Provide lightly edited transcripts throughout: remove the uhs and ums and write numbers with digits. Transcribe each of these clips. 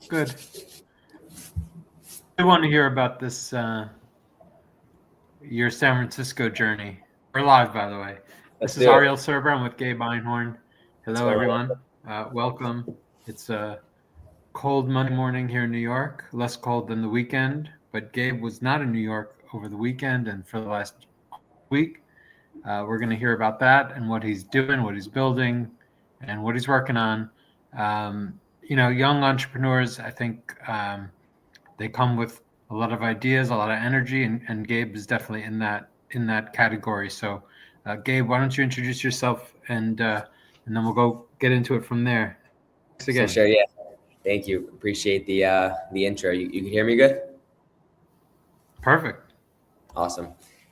Good. I want to hear about this your San Francisco journey. We're live, by the way. Let's This is do it. Ariel Serber. I'm with Gabe Einhorn. Hello, going on? everyone. Welcome. It's a cold Monday morning here in New York. Less cold than the weekend, but Gabe was not in New York over the weekend and for the last week. We're going to hear about that and what he's doing, what he's building, and what he's working on. Young entrepreneurs, I think they come with a lot of ideas, a lot of energy, and Gabe is definitely in that category. So, Gabe, why don't you introduce yourself and then we'll go get into it from there. Thanks again. For sure, yeah. Thank you. Appreciate the intro. You can hear me good? Perfect. Awesome.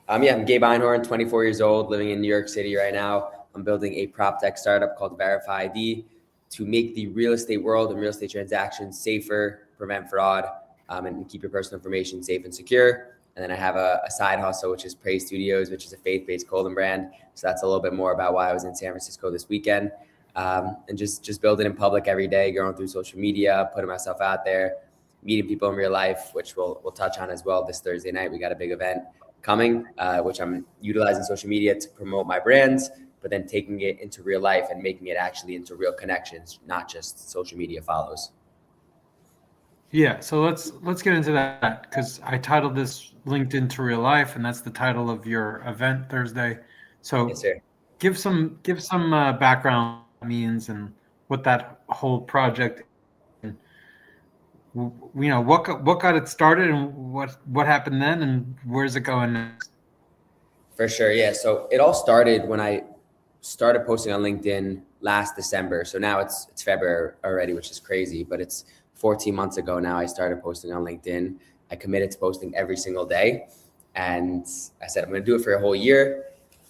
I'm Gabe Einhorn, 24 years old, living in New York City right now. I'm building a prop tech startup called Verify ID to make the real estate world and real estate transactions safer, prevent fraud, and keep your personal information safe and secure. And then I have a side hustle, which is Praise Studios, which is a faith-based clothing brand. So that's a little bit more about why I was in San Francisco this weekend. And just building in public every day, going through social media, putting myself out there, meeting people in real life, which we'll touch on as well this Thursday night. We got a big event coming, which I'm utilizing social media to promote my brands, but then taking it into real life and making it actually into real connections, not just social media follows. Yeah, so let's get into that because I titled this LinkedIn to Real Life, and that's the title of your event Thursday. So Yes, sir. give some background means and what that whole project, and what got it started and what happened then and where's it going next. For sure, yeah. So it all started when I started posting on LinkedIn last December. So now it's February already, which is crazy, but it's 14 months ago now I started posting on LinkedIn. I committed to posting every single day. And I said, I'm going to do it for a whole year.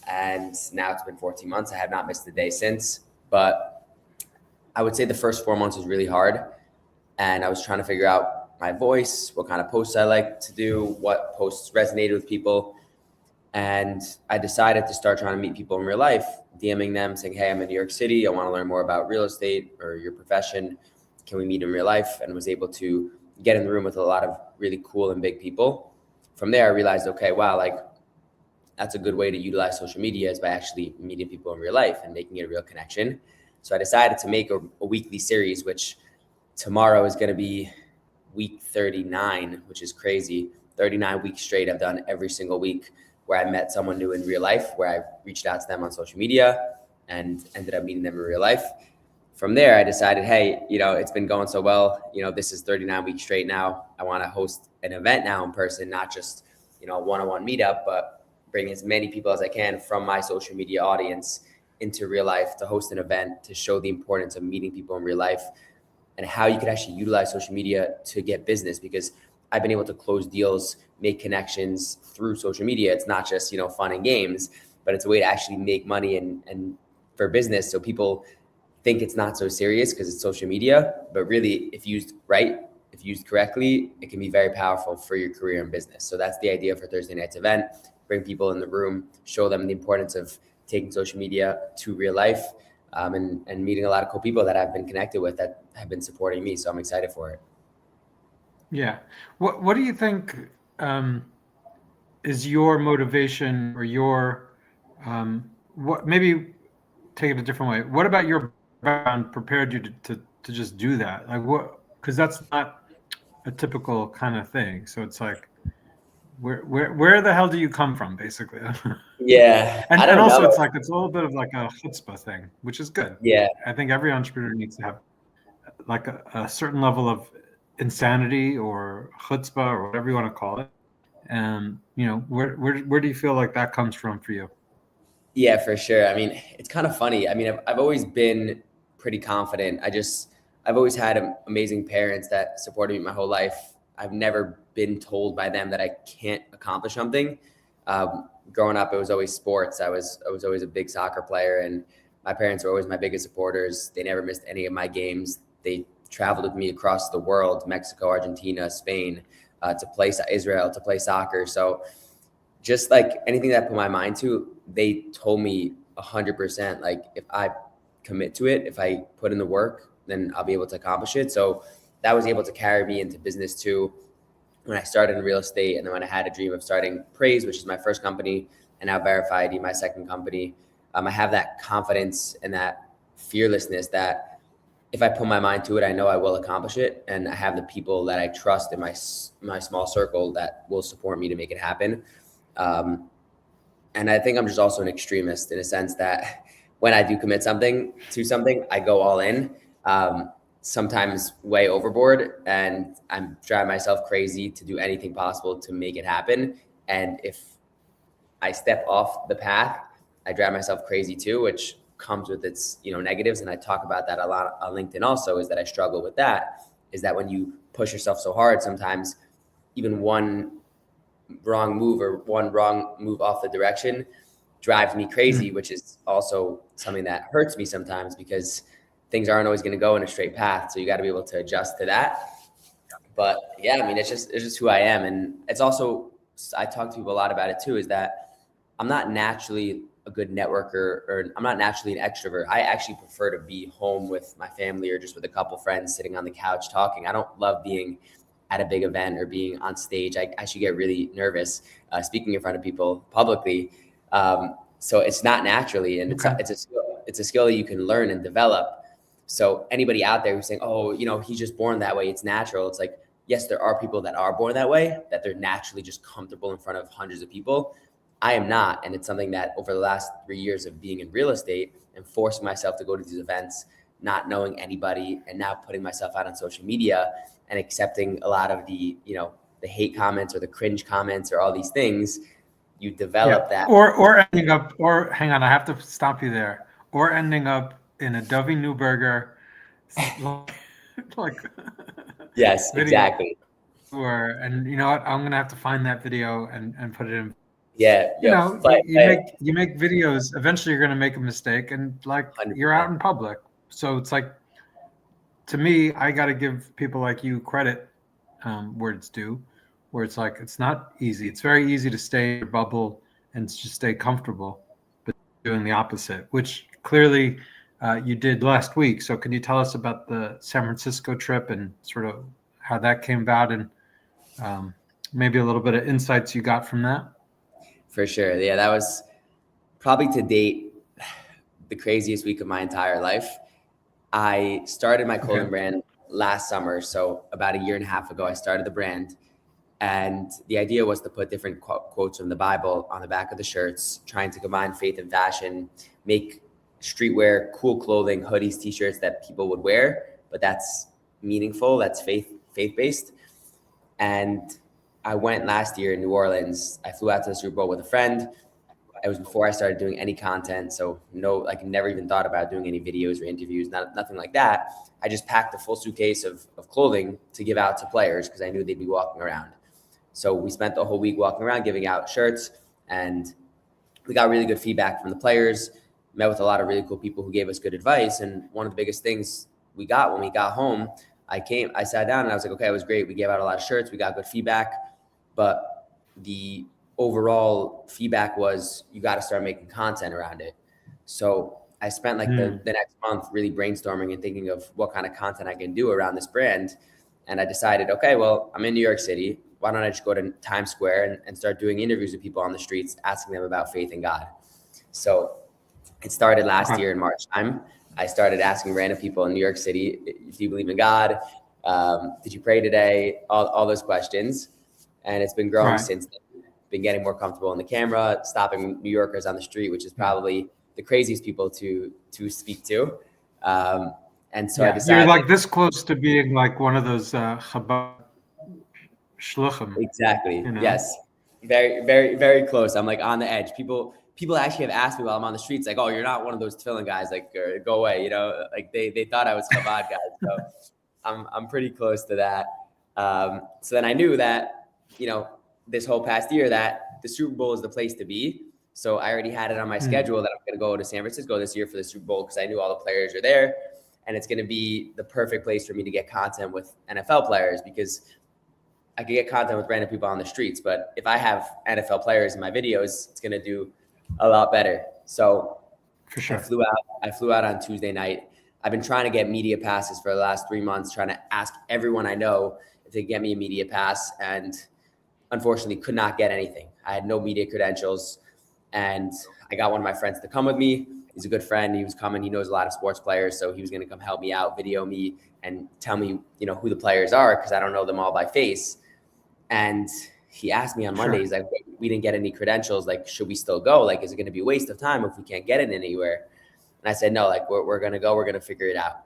And now it's been 14 months. I have not missed a day since. But I would say the first 4 months was really hard. And I was trying to figure out my voice, what kind of posts I like to do, what posts resonated with people. And I decided to start trying to meet people in real life, DMing them saying, hey, I'm in New York City. I want to learn more about real estate or your profession. Can we meet in real life? And was able to get in the room with a lot of really cool and big people. From there, I realized, okay, wow, like that's a good way to utilize social media is by actually meeting people in real life and making it a real connection. So I decided to make a weekly series, which tomorrow is going to be week 39, which is crazy. 39 weeks straight. I've done every single week where I met someone new in real life, where I reached out to them on social media and ended up meeting them in real life. From there, I decided, hey, it's been going so well. This is 39 weeks straight now. I want to host an event now in person, not just, a one-on-one meetup, but bring as many people as I can from my social media audience into real life to host an event to show the importance of meeting people in real life and how you could actually utilize social media to get business, because I've been able to close deals, make connections through social media. It's not just, fun and games, but it's a way to actually make money and for business. So people think it's not so serious because it's social media, but really if used right, if used correctly, it can be very powerful for your career and business. So that's the idea for Thursday night's event. Bring people in the room, show them the importance of taking social media to real life, and meeting a lot of cool people that I've been connected with that have been supporting me. So I'm excited for it. Yeah. What do you think is your motivation or your what maybe take it a different way. What about your background prepared you to just do that? Like what? Because that's not a typical kind of thing. So it's like, where the hell do you come from, basically? Yeah, and I don't also know. it's like it's a little bit of like a chutzpah thing, which is good. Yeah, I think every entrepreneur needs to have like a certain level of insanity or chutzpah or whatever you want to call it. And where do you feel like that comes from for you? yeah, for sure. I mean, it's kind of funny. I mean, I've always been pretty confident. I've always had amazing parents that supported me my whole life. I've never been told by them that I can't accomplish something. Growing up, it was always sports. I was always a big soccer player, and my parents were always my biggest supporters. They never missed any of my games. They traveled with me across the world, Mexico, Argentina, Spain, to play Israel, to play soccer. So just like anything that I put my mind to, they told me 100%, like if I commit to it, if I put in the work, then I'll be able to accomplish it. So that was able to carry me into business too. When I started in real estate, and then when I had a dream of starting Praise, which is my first company, and now Verify ID, my second company, I have that confidence and that fearlessness that if I put my mind to it, I know I will accomplish it. And I have the people that I trust in my small circle that will support me to make it happen. And I think I'm just also an extremist in a sense that when I do commit to something, I go all in. Sometimes way overboard, and I'm driving myself crazy to do anything possible to make it happen. And if I step off the path, I drive myself crazy too, which comes with its, negatives. And I talk about that a lot on LinkedIn also, is that I struggle with that, is that when you push yourself so hard, sometimes even one wrong move off the direction drives me crazy, which is also something that hurts me sometimes because things aren't always going to go in a straight path. So you got to be able to adjust to that. But yeah, I mean, it's just who I am. And it's also, I talk to people a lot about it too, is that I'm not naturally a good networker, or I'm not naturally an extrovert. I actually prefer to be home with my family or just with a couple friends sitting on the couch talking. I don't love being at a big event or being on stage. I actually get really nervous speaking in front of people publicly. So it's not naturally, and it's a skill that you can learn and develop. So anybody out there who's saying, oh, he's just born that way, it's natural. It's like, yes, there are people that are born that way, that they're naturally just comfortable in front of hundreds of people. I am not. And it's something that over the last 3 years of being in real estate and forcing myself to go to these events, not knowing anybody, and now putting myself out on social media and accepting a lot of the, the hate comments or the cringe comments or all these things, you develop that. Or ending up, or hang on, I have to stop you there. Or ending up in a Dovey Newberger, like yes, exactly. And you know what? I'm gonna have to find that video and put it in. Yeah, you make videos. Eventually, you're gonna make a mistake, and 100%. You're out in public. So it's like, to me, I got to give people like you credit where it's due. Where it's like, it's not easy. It's very easy to stay in your bubble and just stay comfortable, but doing the opposite, which clearly you did last week. So can you tell us about the San Francisco trip and sort of how that came about, and maybe a little bit of insights you got from that? For sure. Yeah, that was probably to date the craziest week of my entire life. I started my clothing brand last summer. So about a year and a half ago, I started the brand. And the idea was to put different quotes from the Bible on the back of the shirts, trying to combine faith and fashion, make streetwear, cool clothing, hoodies, t-shirts that people would wear, but that's meaningful, that's faith-based. And I went last year in New Orleans. I flew out to the Super Bowl with a friend. It was before I started doing any content. So never even thought about doing any videos or interviews, nothing like that. I just packed a full suitcase of clothing to give out to players because I knew they'd be walking around. So we spent the whole week walking around giving out shirts, and we got really good feedback from the players, met with a lot of really cool people who gave us good advice. And one of the biggest things we got when we got home, I sat down and I was like, okay, it was great. We gave out a lot of shirts. We got good feedback, but the overall feedback was you got to start making content around it. So I spent the next month really brainstorming and thinking of what kind of content I can do around this brand. And I decided, okay, well, I'm in New York City. Why don't I just go to Times Square and start doing interviews with people on the streets, asking them about faith in God. So it started last year in March time. I started asking random people in New York City, do you believe in God? Did you pray today? All those questions. And it's been growing since then. Been getting more comfortable in the camera, stopping New Yorkers on the street, which is probably the craziest people to speak to. And so I decided, you're like this close to being like one of those Chabad shluchim. Exactly. Yes. Very, very, very close. I'm like on the edge. People actually have asked me while I'm on the streets, like, oh, you're not one of those tefillin guys, like, go away. Like they thought I was Chabad guys. So I'm pretty close to that. So then I knew that, this whole past year that the Super Bowl is the place to be. So I already had it on my schedule that I'm going to go to San Francisco this year for the Super Bowl because I knew all the players are there. And it's going to be the perfect place for me to get content with NFL players because I could get content with random people on the streets. But if I have NFL players in my videos, it's going to do a lot better. So for sure. I flew out on Tuesday night. I've been trying to get media passes for the last 3 months, trying to ask everyone I know if they get me a media pass, and unfortunately could not get anything. I had no media credentials, and I got one of my friends to come with me. He's a good friend. He was coming. He knows a lot of sports players, so he was going to come help me out, video me, and tell me, who the players are, because I don't know them all by face. And he asked me on Monday, he's like, we didn't get any credentials. Like, should we still go? Like, is it going to be a waste of time if we can't get it anywhere? And I said, no, like, we're going to go. We're going to figure it out.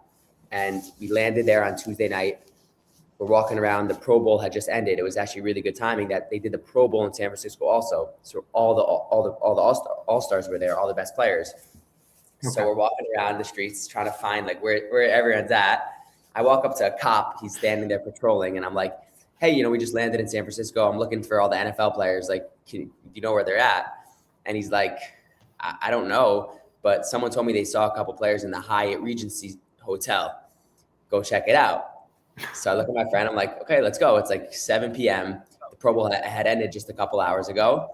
And we landed there on Tuesday night. We're walking around. The Pro Bowl had just ended. It was actually really good timing that they did the Pro Bowl in San Francisco also. So all the all-stars were there, all the best players. Okay. So we're walking around the streets trying to find like where everyone's at. I walk up to a cop. He's standing there patrolling, and I'm like, hey, we just landed in San Francisco. I'm looking for all the NFL players. Like, do you know where they're at? And he's like, I don't know, but someone told me they saw a couple players in the Hyatt Regency Hotel. Go check it out. So I look at my friend. I'm like, okay, let's go. It's like 7 p.m. The Pro Bowl had ended just a couple hours ago.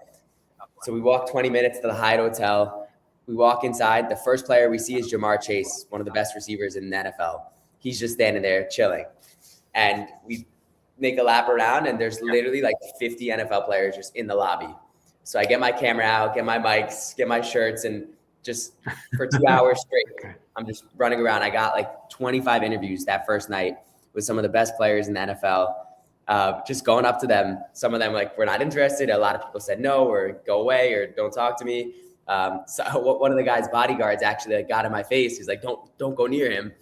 So we walk 20 minutes to the Hyatt Hotel. We walk inside. The first player we see is Jamar Chase, one of the best receivers in the NFL. He's just standing there chilling. And we make a lap around, and there's literally like 50 NFL players just in the lobby. So I get my camera out, get my mics, get my shirts, and just for 2 hours straight, I'm just running around. I got like 25 interviews that first night with some of the best players in the NFL, just going up to them. Some of them like, we're not interested. A lot of people said no, or go away, or don't talk to me. So one of the guy's bodyguards actually got in my face. He's like, don't go near him.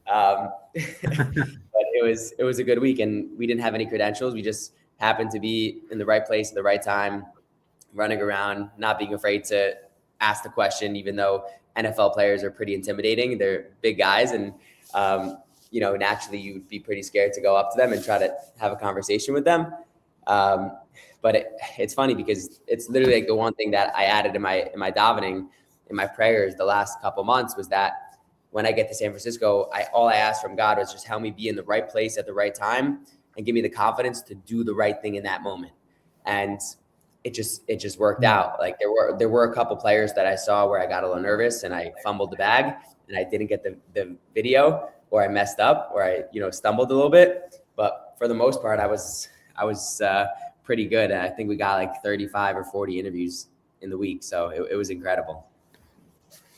But it was a good week, and we didn't have any credentials. We just happened to be in the right place at the right time, running around, not being afraid to ask the question, even though NFL players are pretty intimidating. They're big guys, and naturally you'd be pretty scared to go up to them and try to have a conversation with them. But it's funny because it's literally like the one thing that I added in my davening, in my prayers the last couple months, was that when I get to San Francisco, all I asked from God was just help me be in the right place at the right time and give me the confidence to do the right thing in that moment. And it just worked out. Like there were a couple players that I saw where I got a little nervous and I fumbled the bag and I didn't get the video, or I messed up, or I stumbled a little bit. But for the most part, I was pretty good. And I think we got like 35 or 40 interviews in the week. So it was incredible.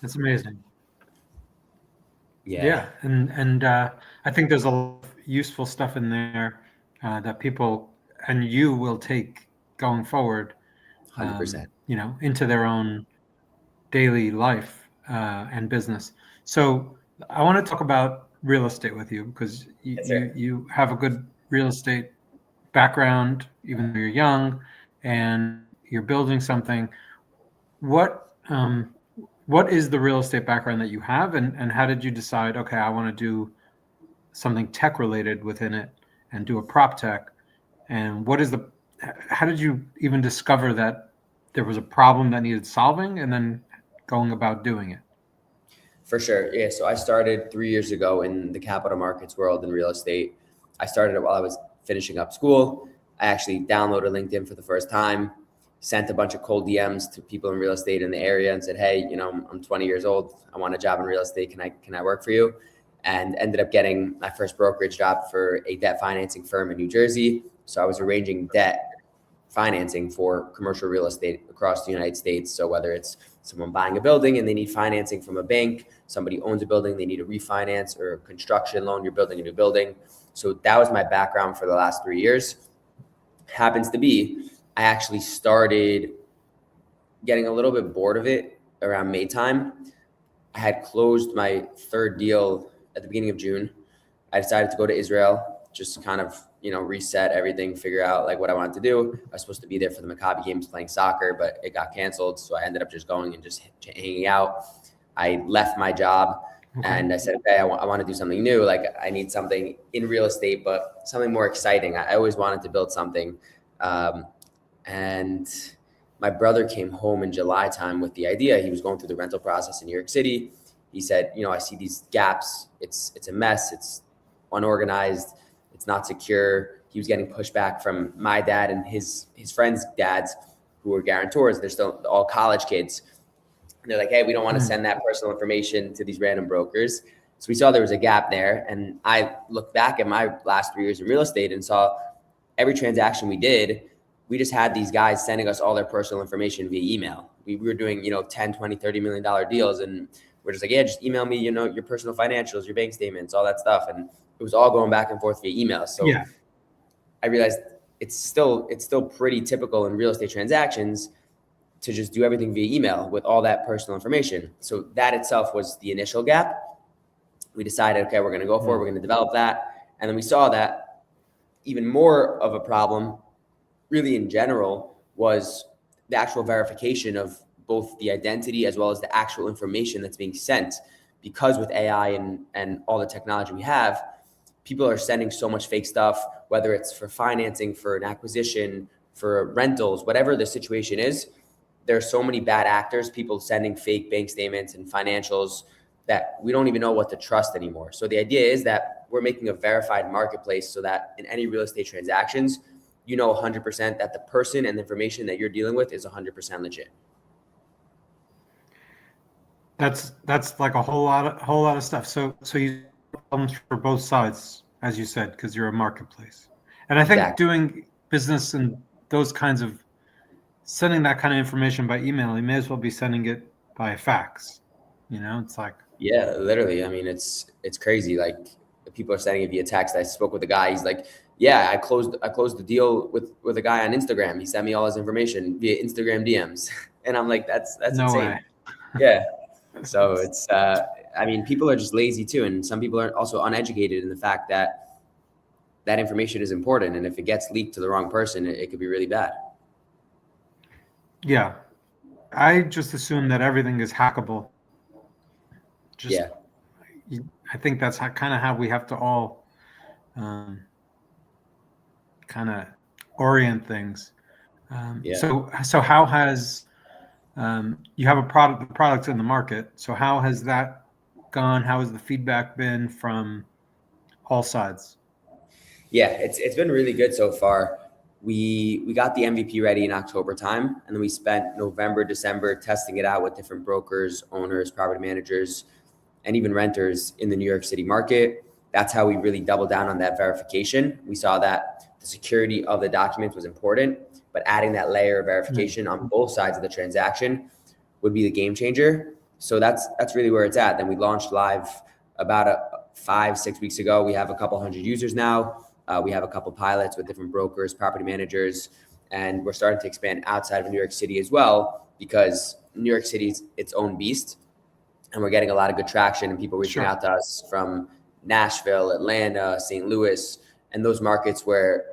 That's amazing. Yeah. And I think there's a lot of useful stuff in there that people and you will take going forward, 100%. Into their own daily life and business. So I want to talk about real estate with you, because you have a good real estate background, even though you're young and you're building something. What is the real estate background that you have, and how did you decide, okay, I want to do something tech related within it and do a prop tech? And how did you even discover that there was a problem that needed solving and then going about doing it? For sure. Yeah. So I started 3 years ago in the capital markets world in real estate. I started it while I was finishing up school. I actually downloaded LinkedIn for the first time, sent a bunch of cold DMs to people in real estate in the area and said, hey, I'm 20 years old. I want a job in real estate. Can I work for you? And ended up getting my first brokerage job for a debt financing firm in New Jersey. So I was arranging debt financing for commercial real estate across the United States. So whether it's someone buying a building and they need financing from a bank, somebody owns a building, they need a refinance, or a construction loan, you're building a new building. So that was my background for the last 3 years. Happens to be, I actually started getting a little bit bored of it around May time. I had closed my third deal at the beginning of June. I decided to go to Israel, just kind of, reset everything, figure out like what I wanted to do. I was supposed to be there for the Maccabi games playing soccer, but it got canceled. So I ended up just going and just hanging out. I left my job and I said, okay, I want to do something new. Like I need something in real estate, but something more exciting. I always wanted to build something. And my brother came home in July time with the idea. He was going through the rental process in New York City. He said, I see these gaps. It's a mess. It's unorganized. It's not secure. He was getting pushback from my dad and his friends' dads who were guarantors. They're still all college kids. And they're like, hey, we don't want to send that personal information to these random brokers. So we saw there was a gap there. And I looked back at my last 3 years in real estate and saw every transaction we did, we just had these guys sending us all their personal information via email. We were doing, 10, 20, $30 million deals. And we're just like, yeah, just email me, your personal financials, your bank statements, all that stuff. And it was all going back and forth via email. So Yeah. I realized it's still pretty typical in real estate transactions to just do everything via email with all that personal information. So that itself was the initial gap. We decided, okay, we're going to go for it. We're going to develop that. And then we saw that even more of a problem really in general was the actual verification of both the identity as well as the actual information that's being sent. Because with AI and all the technology we have, people are sending so much fake stuff, whether it's for financing, for an acquisition, for rentals, whatever the situation is. There are so many bad actors, people sending fake bank statements and financials that we don't even know what to trust anymore. So the idea is that we're making a verified marketplace so that in any real estate transactions, 100% that the person and the information that you're dealing with is 100% legit. That's like a whole lot of stuff. So you problems for both sides, as you said, because you're a marketplace. And I think Exactly. doing business and those kinds of sending that kind of information by email, you may as well be sending it by fax. It's like, Yeah, literally. I mean, it's crazy. Like people are sending it via text. I spoke with a guy. He's like, yeah, I closed the deal with a guy on Instagram. He sent me all his information via Instagram DMs. And I'm like, that's no insane. way. Yeah. So it's, I mean, people are just lazy too. And some people are also uneducated in the fact that that information is important. And if it gets leaked to the wrong person, it could be really bad. Yeah. I just assume that everything is hackable. Yeah. I think that's kind of how we have to all kind of orient things. Yeah. So how has you have the product's in the market. So how has that gone? How has the feedback been from all sides? Yeah, it's been really good so far. We got the MVP ready in October time, and then we spent November, December testing it out with different brokers, owners, property managers, and even renters in the New York City market. That's how we really doubled down on that verification. We saw that the security of the documents was important, but adding that layer of verification on both sides of the transaction would be the game changer. So that's really where it's at. Then we launched live about 5-6 weeks ago. We have a couple hundred users now. We have a couple pilots with different brokers, property managers, and we're starting to expand outside of New York City as well, because New York City is its own beast, and we're getting a lot of good traction and people reaching out to us from Nashville, Atlanta, St. Louis, and those markets where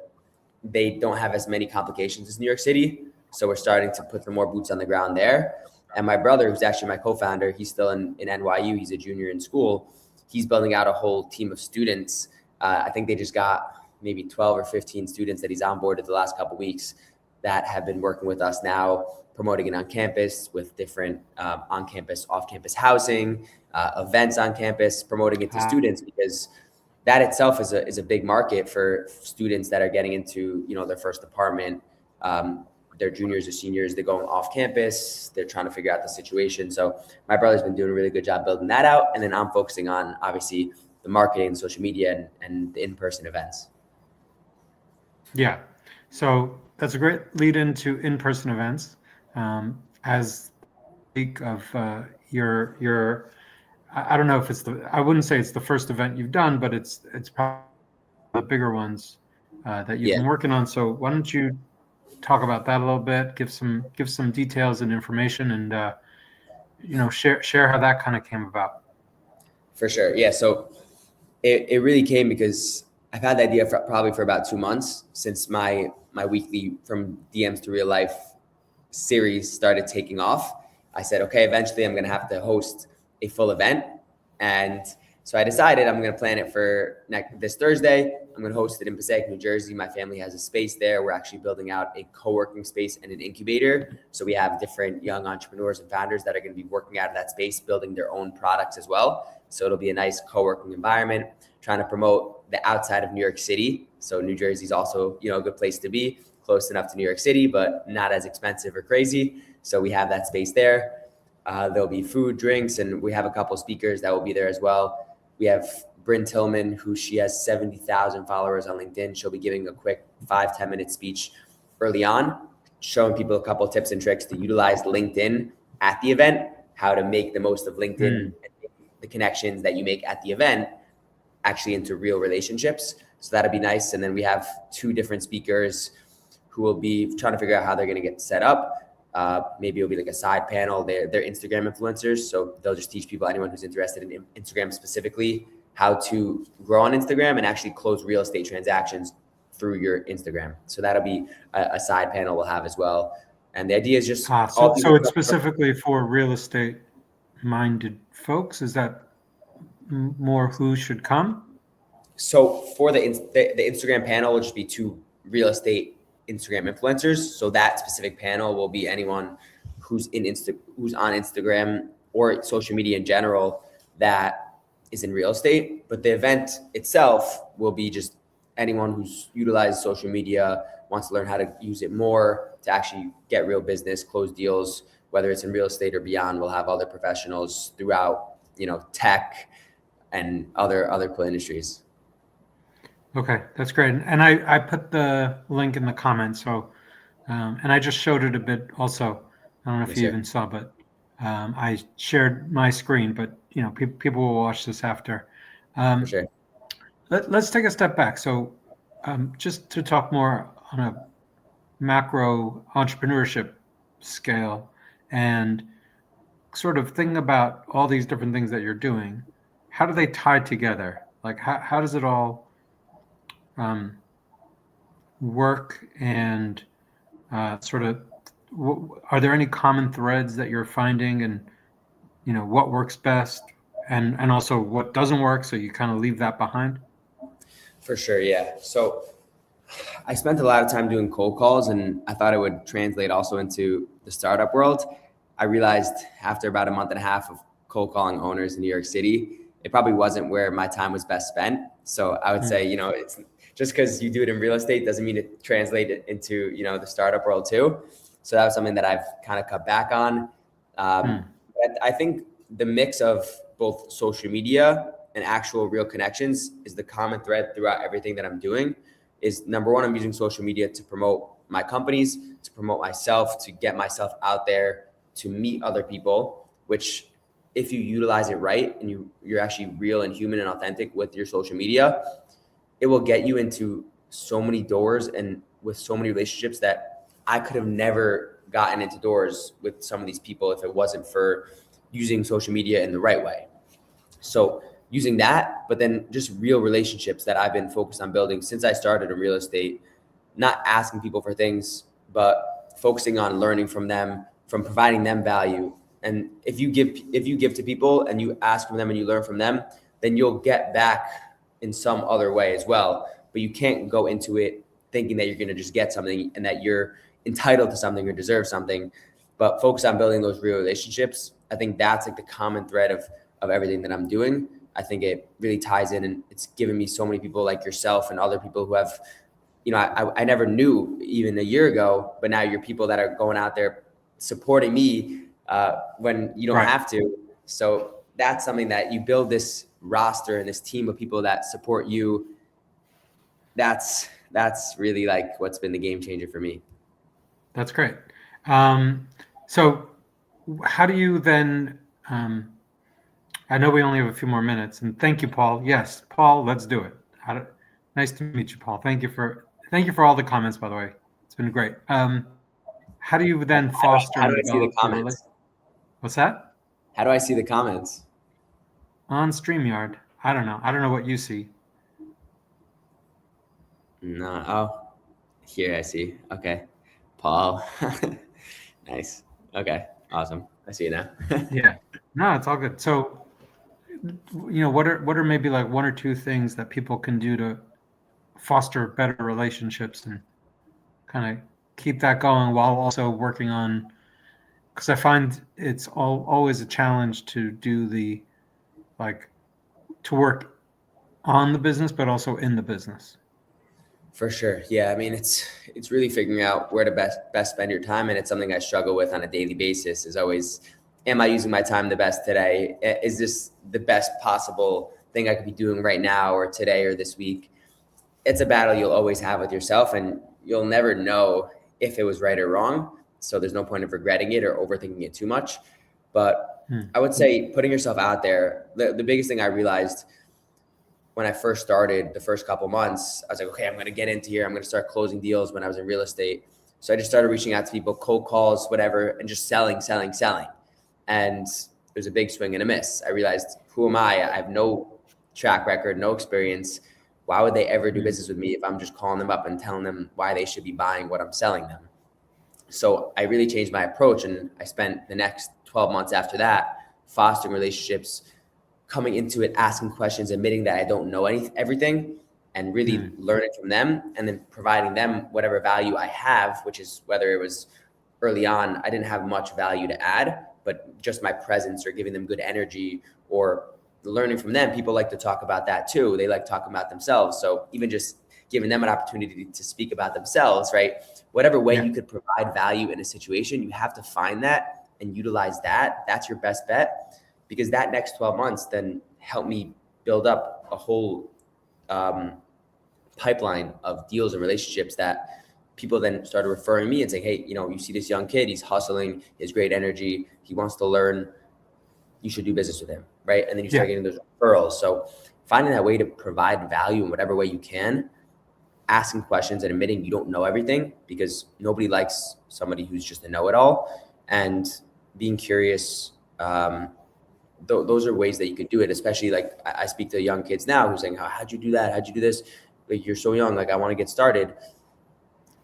they don't have as many complications as New York City. So we're starting to put some more boots on the ground there. And my brother, who's actually my co-founder, he's still in NYU. He's a junior in school. He's building out a whole team of students. I think they just got maybe 12 or 15 students that he's onboarded the last couple of weeks that have been working with us now, promoting it on campus with different on-campus, off-campus housing, events on campus, promoting it to students, because that itself is a big market for students that are getting into, their first apartment. They're juniors or seniors, they're going off campus, they're trying to figure out the situation. So my brother's been doing a really good job building that out. And then I'm focusing on, obviously, the marketing, social media, and the in-person events. Yeah. So that's a great lead into in-person events. As speak of your, I don't know if I wouldn't say it's the first event you've done, but it's probably the bigger ones that you've been working on. So why don't you talk about that a little bit, give some details and information, and share how that kind of came about. For sure. Yeah. So it really came because I've had the idea probably for about 2 months since my weekly From DMs to Real Life series started taking off. I said, okay, eventually I'm going to have to host a full event. And so I decided I'm going to plan it for this Thursday. I'm going to host it in Passaic, New Jersey. My family has a space there. We're actually building out a co-working space and an incubator. So we have different young entrepreneurs and founders that are going to be working out of that space, building their own products as well. So it'll be a nice co-working environment, trying to promote the outside of New York City. So New Jersey is also, a good place to be, close enough to New York City, but not as expensive or crazy. So we have that space there. There'll be food, drinks, and we have a couple speakers that will be there as well. We have Bryn Tillman, who she has 70,000 followers on LinkedIn. She'll be giving a quick 5-10 minute speech early on, showing people a couple of tips and tricks to utilize LinkedIn at the event, how to make the most of LinkedIn and make the connections that you make at the event actually into real relationships. So that'd be nice. And then we have 2 different speakers who will be trying to figure out how they're going to get set up. Maybe it'll be like a side panel. They're Instagram influencers. So they'll just teach people, anyone who's interested in Instagram specifically, how to grow on Instagram and actually close real estate transactions through your Instagram. So that'll be a side panel we'll have as well. And the idea is just so it's specifically for real estate minded folks. Is that more who should come? So for the Instagram panel will just be 2 real estate Instagram influencers. So that specific panel will be anyone who's who's on Instagram or social media in general that is in real estate. But the event itself will be just anyone who's utilized social media, wants to learn how to use it more to actually get real business, close deals, whether it's in real estate or beyond. We'll have other professionals throughout, tech and other cool industries. Okay, that's great. And I put the link in the comments. So, and I just showed it a bit also. I don't know if you even saw, but I shared my screen, but people will watch this after. For sure. Let's take a step back. So just to talk more on a macro entrepreneurship scale and sort of think about all these different things that you're doing, how do they tie together? Like how does it all work, and sort of are there any common threads that you're finding, and what works best and also what doesn't work, so you kind of leave that behind? For sure, yeah. So I spent a lot of time doing cold calls, and I thought it would translate also into the startup world. I realized after about a month and a half of cold calling owners in New York City, it probably wasn't where my time was best spent. So I would say, it's just because you do it in real estate doesn't mean it translated into, the startup world too. So that was something that I've kind of cut back on. I think the mix of both social media and actual real connections is the common thread throughout everything that I'm doing. Is number one, I'm using social media to promote my companies, to promote myself, to get myself out there, to meet other people, which if you utilize it right and you're actually real and human and authentic with your social media, it will get you into so many doors and with so many relationships that I could have never gotten into doors with some of these people if it wasn't for using social media in the right way. So using that, but then just real relationships that I've been focused on building since I started in real estate, not asking people for things, but focusing on learning from them, from providing them value. And if you give to people and you ask from them and you learn from them, then you'll get back in some other way as well. But you can't go into it thinking that you're going to just get something and that you're entitled to something or deserve something, but focus on building those real relationships. I think that's like the common thread of everything that I'm doing. I think it really ties in, and it's given me so many people like yourself and other people who have, I never knew even a year ago, but now you're people that are going out there supporting me when you don't have to. So that's something that you build this roster and this team of people that support you. That's really like what's been the game changer for me. That's great. So how do you then, I know we only have a few more minutes, and thank you, Paul. Yes, Paul, let's do it. Nice to meet you, Paul. Thank you for all the comments, by the way. It's been great. How do you then foster? How do I see the comments? What's that? How do I see the comments? On StreamYard. I don't know what you see. No. Oh, here I see. Okay. Paul. Nice. Okay. Awesome. I see you now. Yeah. No, it's all good. So, what are maybe like 1 or 2 things that people can do to foster better relationships and kind of keep that going while also working on, because I find it's always a challenge to do to work on the business, but also in the business. For sure. Yeah. I mean, it's really figuring out where to best spend your time. And it's something I struggle with on a daily basis, is always, am I using my time the best today? Is this the best possible thing I could be doing right now or today or this week. It's a battle you'll always have with yourself, and you'll never know if it was right or wrong. So there's no point of regretting it or overthinking it too much. But I would say putting yourself out there, the biggest thing I realized when I first started, the first couple months, I was like, okay, I'm going to get into here. I'm going to start closing deals when I was in real estate. So I just started reaching out to people, cold calls, whatever, and just selling. And it was a big swing and a miss. I realized, who am I? I have no track record, no experience. Why would they ever do business with me if I'm just calling them up and telling them why they should be buying what I'm selling them? So I really changed my approach, and I spent the next 12 months after that fostering relationships, coming into it, asking questions, admitting that I don't know everything, and really learning from them, and then providing them whatever value I have, which is whether it was early on, I didn't have much value to add, but just my presence or giving them good energy or learning from them. People like to talk about that too. They like talking about themselves. So even just giving them an opportunity to speak about themselves, right? Whatever way you could provide value in a situation, you have to find that and utilize that. That's your best bet, because that next 12 months then helped me build up a whole pipeline of deals and relationships that people then started referring me and saying, hey, you see this young kid, he's hustling, he has great energy, he wants to learn, you should do business with him, right? And then you start getting those referrals. So finding that way to provide value in whatever way you can, asking questions and admitting you don't know everything, because nobody likes somebody who's just a know-it-all, and being curious. Those are ways that you could do it, especially like I speak to young kids now who's saying, how'd you do that? How'd you do this? Like, you're so young, like I want to get started.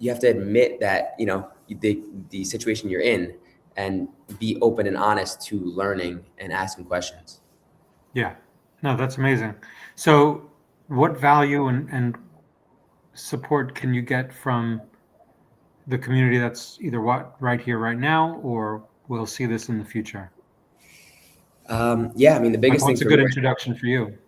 You have to admit that, the situation you're in, and be open and honest to learning and asking questions. Yeah. No, that's amazing. So what value and support can you get from the community that's either right here, right now, or we'll see this in the future? I mean, the biggest thing What's a for good me, introduction for you?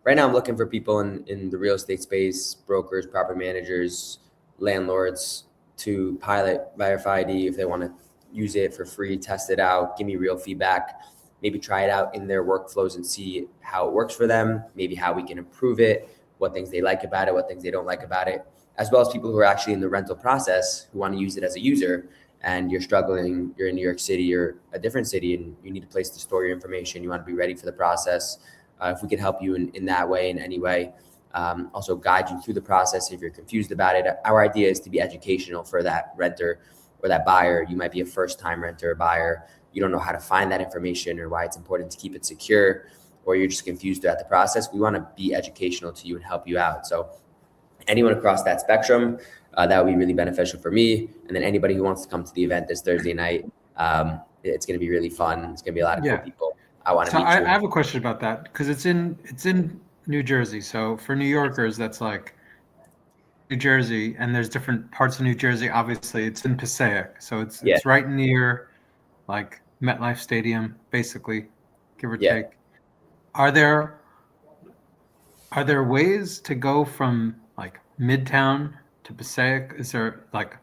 right now I'm looking for people in the real estate space, brokers, property managers, landlords, to pilot Verify ID if they want to use it for free, test it out, give me real feedback, maybe try it out in their workflows and see how it works for them, maybe how we can improve it, what things they like about it, what things they don't like about it, as well as people who are actually in the rental process who want to use it as a user, and you're struggling, you're in New York City or a different city, and you need a place to store your information, you want to be ready for the process. If we can help you in that way, in any way, also guide you through the process if you're confused about it. Our idea is to be educational for that renter or that buyer. You might be a first-time renter or buyer. You don't know how to find that information or why it's important to keep it secure, or you're just confused throughout the process. We want to be educational to you and help you out. So anyone across that spectrum, that would be really beneficial for me. And then anybody who wants to come to the event this Thursday night, it's going to be really fun. It's going to be a lot of cool people. I want to meet you. I have a question about that, because it's in New Jersey. So for New Yorkers, that's like New Jersey, and there's different parts of New Jersey. Obviously, it's in Passaic, so it's right near like MetLife Stadium, basically, give or take. Are there ways to go from like Midtown to Passaic? Is there like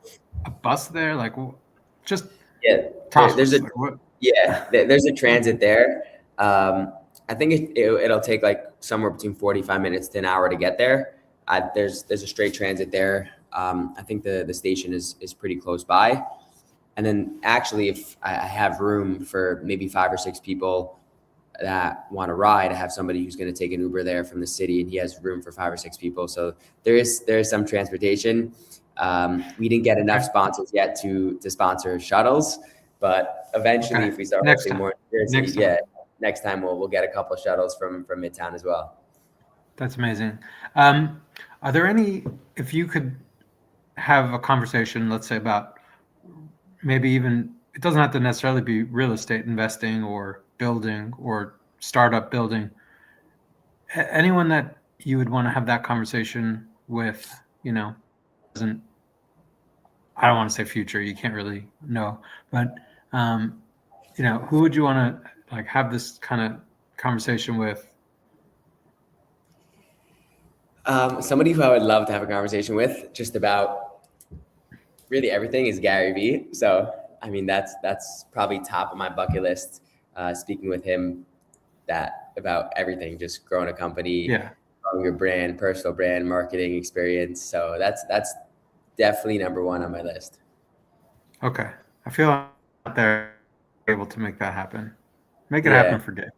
a bus there? Like, just there's a transit there. I think it'll take like somewhere between 45 minutes to an hour to get there. There's a straight transit there. I think the station is pretty close by. And then actually, if I have room for maybe 5 or 6 people that want to ride, I have somebody who's going to take an Uber there from the city, and he has room for 5 or 6 people. So there is some transportation. We didn't get enough sponsors yet to sponsor shuttles, but eventually, if we start hosting more, next time we'll get a couple of shuttles from Midtown as well. That's amazing. Are there any, if you could have a conversation, let's say about maybe even, it doesn't have to necessarily be real estate investing or building or startup building, anyone that you would want to have that conversation with, doesn't, I don't want to say future, you can't really know, but who would you want to like have this kind of conversation with? Somebody who I would love to have a conversation with just about really everything is Gary Vee. So, I mean, that's probably top of my bucket list, speaking with him. that about everything, just growing a company, Yeah. growing your brand, personal brand, marketing experience. So that's definitely number one on my list. Okay. I feel like they're able to make that happen. Make it happen Yeah. for Gabe.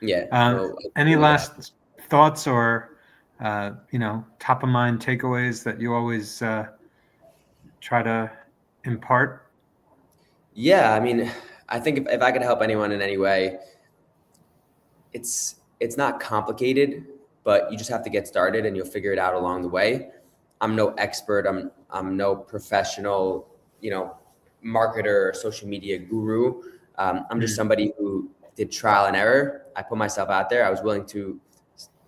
Yeah. Well, Any last thoughts or, top of mind takeaways that you always try to impart? yeah. I mean, I think if I could help anyone in any way, it's not complicated, but you just have to get started and you'll figure it out along the way. I'm no expert. I'm no professional, marketer or social media guru. I'm just Mm, somebody who did trial and error. I put myself out there. I was willing to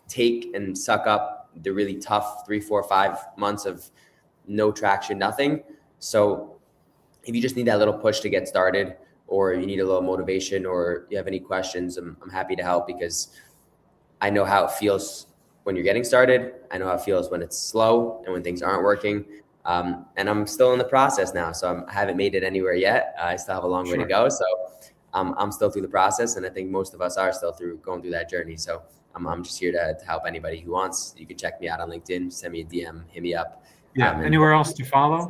take and suck up the really tough 3, 4, 5 months of no traction, nothing. So if you just need that little push to get started, or you need a little motivation, or you have any questions, I'm happy to help, because I know how it feels when you're getting started. I know how it feels when it's slow and when things aren't working. And I'm still in the process now. So I haven't made it anywhere yet. I still have a long way to sure. go. So I'm still through the process. And I think most of us are still going through that journey. So I'm just here to help anybody who wants. You can check me out on LinkedIn, send me a DM, hit me up. Yeah. And Anywhere else to follow?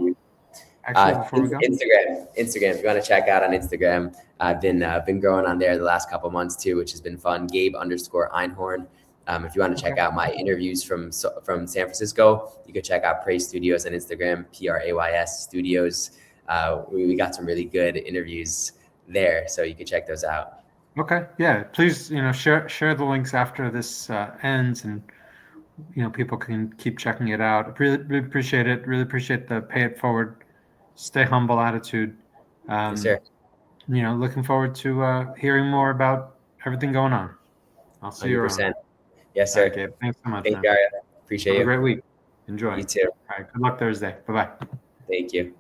Actually, before we go? Instagram. If you want to check out on Instagram, I've been growing on there the last couple months too, which has been fun. Gabe_Einhorn. If you want to check Okay. out my interviews from San Francisco, you can check out Praise Studios on Instagram, Prays Studios. We got some really good interviews there, so you can check those out. Okay. Yeah. Please, share the links after this ends, and people can keep checking it out. Really, really appreciate it. Really appreciate the pay it forward, stay humble attitude. Yes, sir. Looking forward to hearing more about everything going on. I'll see you around. 100%. Yes, All right, sir. Gabe. Thanks so much, Thank man. you, Arya. Have Appreciate a you. great week. Enjoy. You too. All right. Good luck Thursday. Bye bye. Thank you.